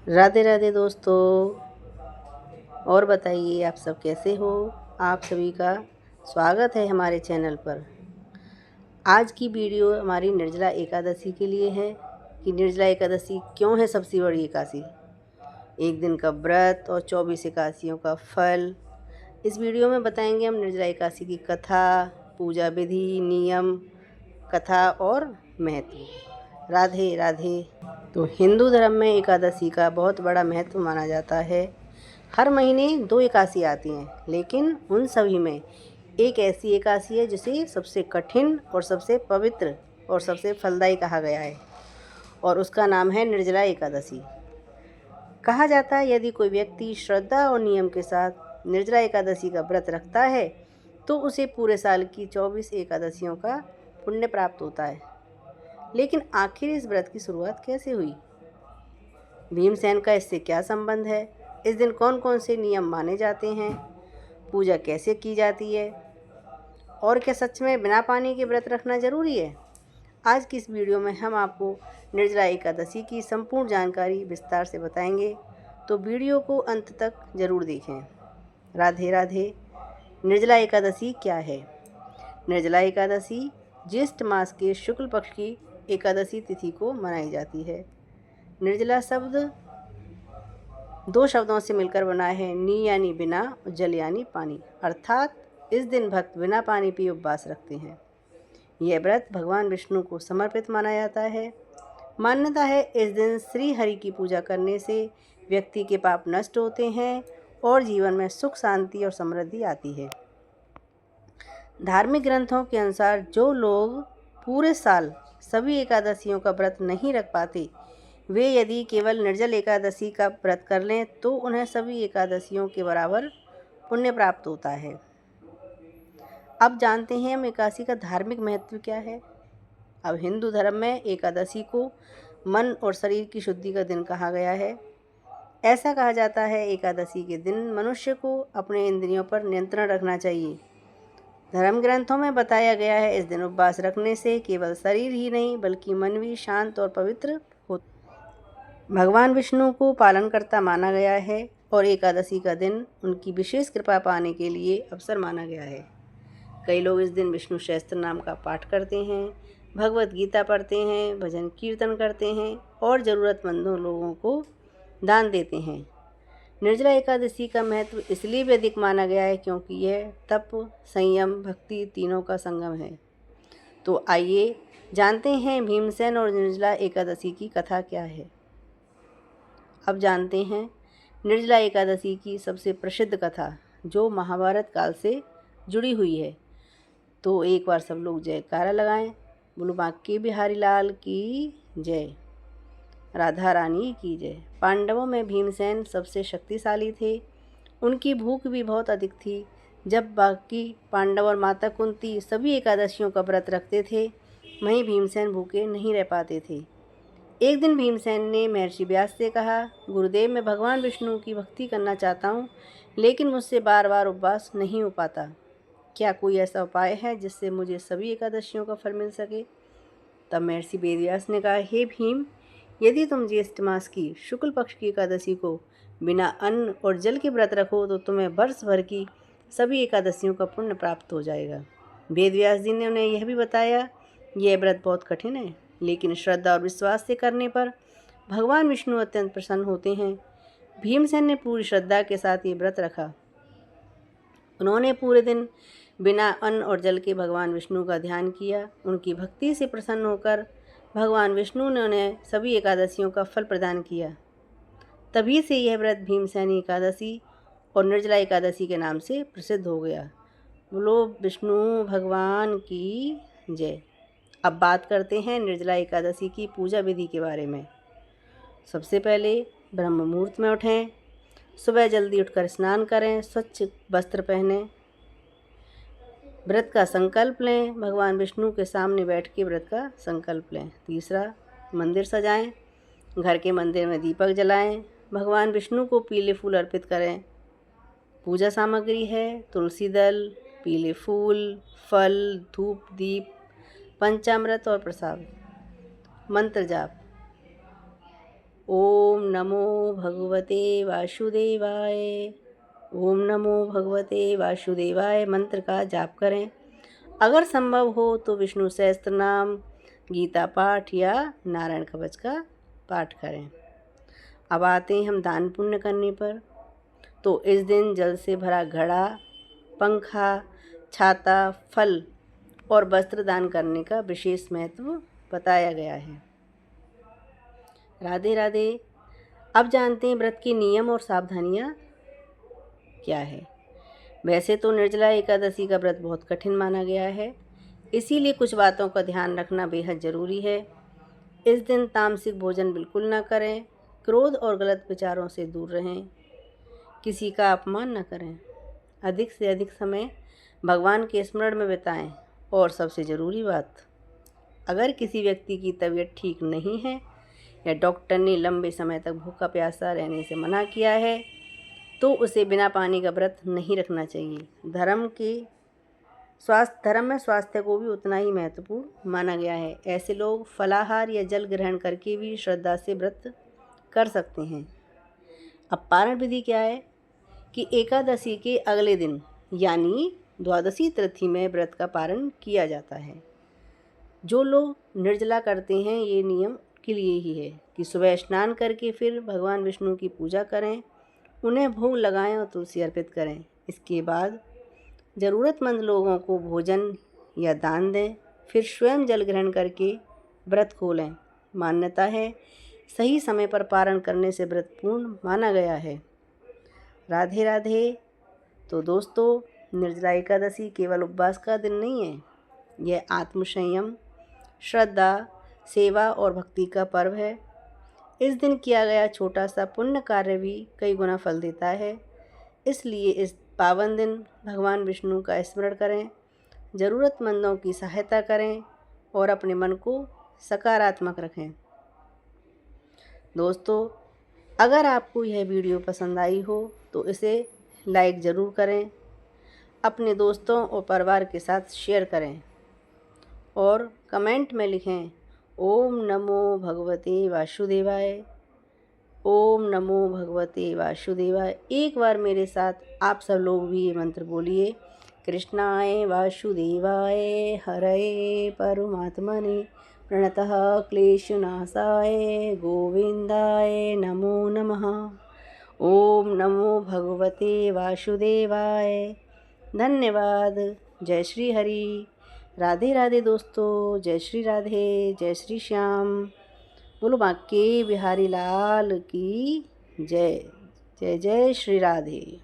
राधे राधे दोस्तों। और बताइए आप सब कैसे हो। आप सभी का स्वागत है हमारे चैनल पर। आज की वीडियो हमारी निर्जला एकादशी के लिए है कि निर्जला एकादशी क्यों है सबसे बड़ी एकादशी, एक दिन का व्रत और 24 एकादशियों का फल। इस वीडियो में बताएंगे हम निर्जला एकादशी की कथा, पूजा विधि, नियम, कथा और महत्व। राधे राधे। तो हिंदू धर्म में एकादशी का बहुत बड़ा महत्व माना जाता है। हर महीने 2 एकादशी आती हैं, लेकिन उन सभी में एक ऐसी एकादशी है जिसे सबसे कठिन और सबसे पवित्र और सबसे फलदायी कहा गया है, और उसका नाम है निर्जला एकादशी। कहा जाता है यदि कोई व्यक्ति श्रद्धा और नियम के साथ निर्जला एकादशी का व्रत रखता है तो उसे पूरे साल की 24 एकादशियों का पुण्य प्राप्त होता है। लेकिन आखिर इस व्रत की शुरुआत कैसे हुई? भीमसेन का इससे क्या संबंध है? इस दिन कौन कौन से नियम माने जाते हैं? पूजा कैसे की जाती है? और क्या सच में बिना पानी के व्रत रखना जरूरी है? आज की इस वीडियो में हम आपको निर्जला एकादशी की संपूर्ण जानकारी विस्तार से बताएंगे, तो वीडियो को अंत तक जरूर देखें। राधे राधे। निर्जला एकादशी क्या है? निर्जला एकादशी ज्येष्ठ मास के शुक्ल पक्ष की एकादशी तिथि को मनाई जाती है। निर्जला शब्द 2 शब्दों से मिलकर बना है, नी यानी बिना और जल यानी पानी। अर्थात इस दिन भक्त बिना पानी पिए उपवास रखते हैं। यह व्रत भगवान विष्णु को समर्पित माना जाता है। मान्यता है इस दिन श्री हरि की पूजा करने से व्यक्ति के पाप नष्ट होते हैं और जीवन में सुख, शांति और समृद्धि आती है। धार्मिक ग्रंथों के अनुसार जो लोग पूरे साल सभी एकादशियों का व्रत नहीं रख पाते, वे यदि केवल निर्जल एकादशी का व्रत कर लें तो उन्हें सभी एकादशियों के बराबर पुण्य प्राप्त होता है। अब जानते हैं हम एकादशी का धार्मिक महत्व क्या है। अब हिंदू धर्म में एकादशी को मन और शरीर की शुद्धि का दिन कहा गया है। ऐसा कहा जाता है एकादशी के दिन मनुष्य को अपने इंद्रियों पर नियंत्रण रखना चाहिए। धर्म ग्रंथों में बताया गया है इस दिन उपवास रखने से केवल शरीर ही नहीं बल्कि मन भी शांत और पवित्र होता। भगवान विष्णु को पालनकर्ता माना गया है और एकादशी का दिन उनकी विशेष कृपा पाने के लिए अवसर माना गया है। कई लोग इस दिन विष्णु सहस्त्र नाम का पाठ करते हैं, भगवत गीता पढ़ते हैं, भजन कीर्तन करते हैं और ज़रूरतमंदों लोगों को दान देते हैं। निर्जला एकादशी का महत्व इसलिए भी अधिक माना गया है क्योंकि यह तप, संयम, भक्ति तीनों का संगम है। तो आइए जानते हैं भीमसेन और निर्जला एकादशी की कथा क्या है। अब जानते हैं निर्जला एकादशी की सबसे प्रसिद्ध कथा जो महाभारत काल से जुड़ी हुई है। तो एक बार सब लोग जयकारा लगाएं, बोलो बांके बिहारी लाल की जय, राधा रानी की जय। पांडवों में भीमसेन सबसे शक्तिशाली थे। उनकी भूख भी बहुत अधिक थी। जब बाकी पांडव और माता कुंती सभी एकादशियों का व्रत रखते थे, वहीं भीमसेन भूखे नहीं रह पाते थे। एक दिन भीमसेन ने महर्षि व्यास से कहा, गुरुदेव, मैं भगवान विष्णु की भक्ति करना चाहता हूँ, लेकिन मुझसे बार बार उपवास नहीं हो पाता। क्या कोई ऐसा उपाय है जिससे मुझे सभी एकादशियों का फल मिल सके? तब महर्षि वेदव्यास ने कहा, हे भीम, यदि तुम ज्येष्ठ मास की शुक्ल पक्ष की एकादशी को बिना अन्न और जल के व्रत रखो तो तुम्हें वर्ष भर की सभी एकादशियों का पुण्य प्राप्त हो जाएगा। वेदव्यास जी ने उन्हें यह भी बताया, यह व्रत बहुत कठिन है, लेकिन श्रद्धा और विश्वास से करने पर भगवान विष्णु अत्यंत प्रसन्न होते हैं। भीमसेन ने पूरी श्रद्धा के साथ ये व्रत रखा। उन्होंने पूरे दिन बिना अन्न और जल के भगवान विष्णु का ध्यान किया। उनकी भक्ति से प्रसन्न होकर भगवान विष्णु ने उन्हें सभी एकादशियों का फल प्रदान किया। तभी से यह व्रत भीमसेनी एकादशी और निर्जला एकादशी के नाम से प्रसिद्ध हो गया। बोलो विष्णु भगवान की जय। अब बात करते हैं निर्जला एकादशी की पूजा विधि के बारे में। सबसे पहले ब्रह्म मुहूर्त में उठें, सुबह जल्दी उठकर स्नान करें, स्वच्छ वस्त्र पहनें, व्रत का संकल्प लें, भगवान विष्णु के सामने बैठ के व्रत का संकल्प लें। तीसरा, मंदिर सजाएं, घर के मंदिर में दीपक जलाएं, भगवान विष्णु को पीले फूल अर्पित करें। पूजा सामग्री है तुलसी दल, पीले फूल, फल, धूप, दीप, पंचामृत और प्रसाद। मंत्र जाप, ओम नमो भगवते वासुदेवाय। ओम नमो भगवते वासुदेवाय मंत्र का जाप करें। अगर संभव हो तो विष्णु सहस्त्र नाम, गीता पाठ या नारायण कवच का पाठ करें। अब आते हैं हम दान पुण्य करने पर। तो इस दिन जल से भरा घड़ा, पंखा, छाता, फल और वस्त्र दान करने का विशेष महत्व बताया गया है। राधे राधे। अब जानते हैं व्रत के नियम और सावधानियाँ क्या है। वैसे तो निर्जला एकादशी का व्रत बहुत कठिन माना गया है, इसीलिए कुछ बातों का ध्यान रखना बेहद ज़रूरी है। इस दिन तामसिक भोजन बिल्कुल ना करें, क्रोध और गलत विचारों से दूर रहें, किसी का अपमान न करें, अधिक से अधिक समय भगवान के स्मरण में बिताएं और सबसे ज़रूरी बात, अगर किसी व्यक्ति की तबीयत ठीक नहीं है या डॉक्टर ने लंबे समय तक भूखा प्यासा रहने से मना किया है तो उसे बिना पानी का व्रत नहीं रखना चाहिए। धर्म में स्वास्थ्य को भी उतना ही महत्वपूर्ण माना गया है। ऐसे लोग फलाहार या जल ग्रहण करके भी श्रद्धा से व्रत कर सकते हैं। अब पारण विधि क्या है कि एकादशी के अगले दिन यानी द्वादशी तिथि में व्रत का पारण किया जाता है। जो लोग निर्जला करते हैं ये नियम के लिए ही है कि सुबह स्नान करके फिर भगवान विष्णु की पूजा करें, उन्हें भोग लगाएं और तुलसी अर्पित करें। इसके बाद ज़रूरतमंद लोगों को भोजन या दान दें, फिर स्वयं जल ग्रहण करके व्रत खोलें। मान्यता है सही समय पर पारण करने से व्रत पूर्ण माना गया है। राधे राधे। तो दोस्तों, निर्जला एकादशी केवल उपवास का दिन नहीं है, यह आत्मसंयम, श्रद्धा, सेवा और भक्ति का पर्व है। इस दिन किया गया छोटा सा पुण्य कार्य भी कई गुना फल देता है। इसलिए इस पावन दिन भगवान विष्णु का स्मरण करें, ज़रूरतमंदों की सहायता करें और अपने मन को सकारात्मक रखें। दोस्तों, अगर आपको यह वीडियो पसंद आई हो तो इसे लाइक ज़रूर करें, अपने दोस्तों और परिवार के साथ शेयर करें और कमेंट में लिखें ओम नमो भगवते वासुदेवाय। ओम नमो भगवते वासुदेवाय। एक बार मेरे साथ आप सब लोग भी ये मंत्र बोलिए। कृष्णाय वासुदेवाय हरये परमात्मने प्रणतः क्लेशनाशाय गोविंदाय नमो नमः। ओम नमो भगवते वासुदेवाय। धन्यवाद। जय श्री हरि। राधे राधे दोस्तों। जय श्री राधे, जय श्री श्याम। बोलो बांके बिहारी लाल की जय। जय जय श्री राधे।